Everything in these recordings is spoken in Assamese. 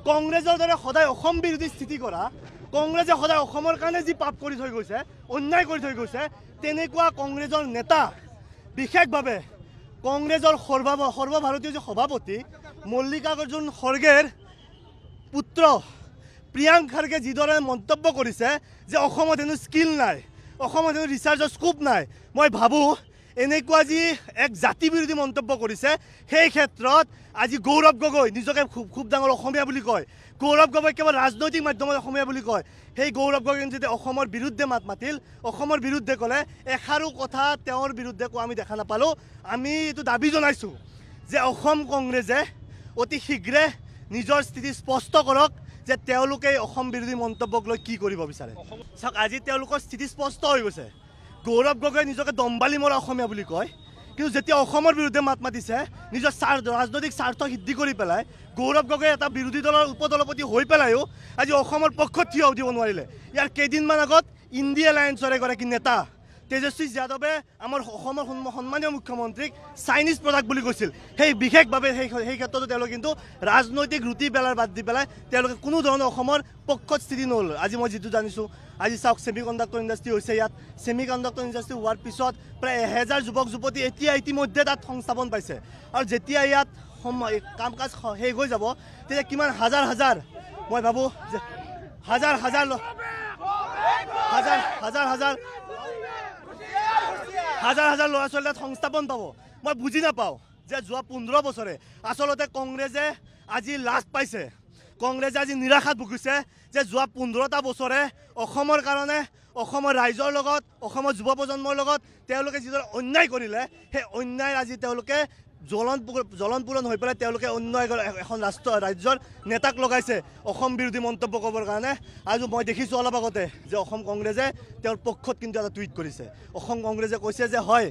কংগ্ৰেছৰ দৰে সদায় অসম বিৰোধী স্থিতি কৰা, কংগ্ৰেছে সদায় অসমৰ কাৰণে যি পাপ কৰি থৈ গৈছে, অন্যায় কৰি থৈ গৈছে, তেনেকুৱা কংগ্ৰেছৰ নেতা, বিশেষভাৱে কংগ্ৰেছৰ সৰ্বভাৰতীয় যি সভাপতি মল্লিকাৰ্জুন খৰ্গেৰ পুত্ৰ প্ৰিয়াংক খাৰ্গে যিদৰে মন্তব্য কৰিছে যে অসমত হেনো স্কিল নাই, অসমত হেনো ৰিচাৰ্চৰ স্কোপ নাই, মই ভাবোঁ এনেকুৱা যি এক জাতি বিৰোধী মন্তব্য কৰিছে, সেই ক্ষেত্ৰত আজি গৌৰৱ গগৈ নিজকে খুব ডাঙৰ অসমীয়া বুলি কয়, গৌৰৱ গগৈ কেৱল ৰাজনৈতিক মাধ্যমত অসমীয়া বুলি কয়, সেই গৌৰৱ গগৈ যেতিয়া অসমৰ বিৰুদ্ধে মাত মাতিল, অসমৰ বিৰুদ্ধে ক'লে, এষাৰো কথা তেওঁৰ বিৰুদ্ধে কোৱা আমি দেখা নাপালোঁ। আমি এইটো দাবী জনাইছোঁ যে অসম কংগ্ৰেছে অতি শীঘ্ৰে নিজৰ স্থিতি স্পষ্ট কৰক যে তেওঁলোকে অসম বিৰোধী মন্তব্যক লৈ কি কৰিব বিচাৰে। চাওক, আজি তেওঁলোকৰ স্থিতি স্পষ্ট হৈ গৈছে। গৌৰৱ গগৈ নিজকে দম্বালি মৰা অসমীয়া বুলি কয়, কিন্তু যেতিয়া অসমৰ বিৰুদ্ধে মাত মাতিছে, নিজৰ ৰাজনৈতিক স্বাৰ্থ সিদ্ধি কৰি পেলাই গৌৰৱ গগৈ এটা বিৰোধী দলৰ উপদলপতি হৈ পেলাইও আজি অসমৰ পক্ষত থিয় দিব নোৱাৰিলে। ইয়াৰ কেইদিনমান আগত ইণ্ডিয়া এলায়েন্সৰ এগৰাকী নেতা তেজস্বী যাদৱে আমাৰ অসমৰ সন্মানীয় মুখ্যমন্ত্ৰীক চাইনিজ প্ৰডাক্ট বুলি কৈছিল। সেই বিশেষভাৱে সেই ক্ষেত্ৰতো তেওঁলোকে কিন্তু ৰাজনৈতিক ৰুটি বেলাৰ বাদ দি পেলাই তেওঁলোকে কোনো ধৰণৰ অসমৰ পক্ষত স্থিতি নহ'ল। আজি মই যিটো জানিছোঁ, আজি চাওক, ছেমি কণ্ডাক্টৰ ইণ্ডাষ্ট্ৰি হৈছে ইয়াত, ছেমি কণ্ডাক্টৰ ইণ্ডাষ্ট্ৰি হোৱাৰ পিছত প্ৰায় 1000 যুৱক যুৱতী এতিয়া ইতিমধ্যে তাত সংস্থাপন পাইছে, আৰু যেতিয়া ইয়াত কাম কাজ শেষ হৈ যাব তেতিয়া কিমান হাজাৰ হাজাৰ, মই ভাবোঁ যে হাজাৰ হাজাৰ ল'ৰা ছোৱালী তাত সংস্থাপন পাব। মই বুজি নাপাওঁ যে যোৱা 15 বছৰে আচলতে কংগ্ৰেছে আজি লাজ পাইছে, কংগ্ৰেছে আজি নিৰাশাত ভুগিছে যে যোৱা 15টা বছৰে অসমৰ কাৰণে, অসমৰ ৰাইজৰ লগত, অসমৰ যুৱ প্ৰজন্মৰ লগত তেওঁলোকে যিদৰে অন্যায় কৰিলে, সেই অন্যায় আজি তেওঁলোকে জ্বলন হৈ পেলাই তেওঁলোকে অন্য এখন ৰাজ্যৰ নেতাক লগাইছে অসম বিৰোধী মন্তব্য কৰিবৰ কাৰণে। আৰু মই দেখিছোঁ অলপ আগতে যে অসম কংগ্ৰেছে তেওঁৰ পক্ষত কিন্তু এটা টুইট কৰিছে। অসম কংগ্ৰেছে কৈছে যে হয়,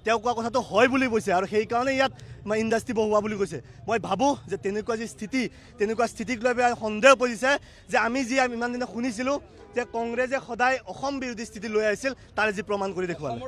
তেওঁ কোৱা কথাটো হয় বুলি কৈছে, আৰু সেইকাৰণে ইয়াত ইণ্ডাষ্ট্ৰি বহোৱা বুলি কৈছে। মই ভাবোঁ যে তেনেকুৱা যি স্থিতি, তেনেকুৱা স্থিতিক লৈ পেলাই সন্দেহ পৰিছে যে আমি ইমান দিনে শুনিছিলোঁ যে কংগ্ৰেছে সদায় অসম বিৰোধী স্থিতি লৈ আহিছিল, তাৰ যি প্ৰমাণ কৰি দেখুৱালে।